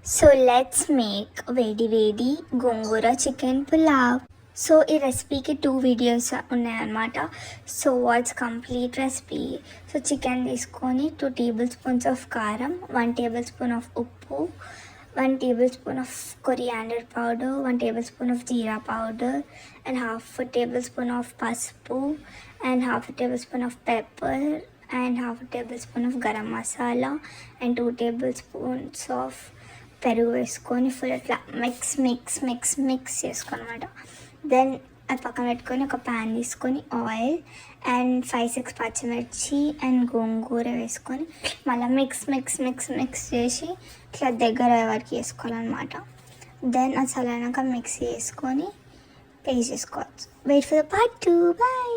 So let's make వేడి వేడి గోంగూర chicken pulao. So ఈ రెసిపీకి 2 వీడియోస్ ఉన్నాయన్నమాట. So what's complete recipe. So chicken తీసుకొని 2 టేబుల్ స్పూన్స్ ఆఫ్ కారం, 1 టేబుల్ స్పూన్ ఆఫ్ ఉప్పు, 1 tablespoon of coriander powder, 1 tablespoon of jeera powder, and half tablespoon of పసుపు, and half tablespoon of pepper, and half a tablespoon of garam masala, and 2 tablespoons of పెరుగు వేసుకొని full అట్లా mix చేసుకోనమాట. Then అది పక్కన పెట్టుకొని ఒక pan తీసుకొని oil and 5-6 పచ్చిమిర్చి అండ్ గోంగూర వేసుకొని మళ్ళీ మిక్స్ చేసి ఇట్లా దగ్గర వరకు వేసుకోవాలన్నమాట. దెన్ అది చల్లారాక మిక్స్ చేసుకొని పేస్ట్ చేసుకోవచ్చు. Wait for the part 2. Bye.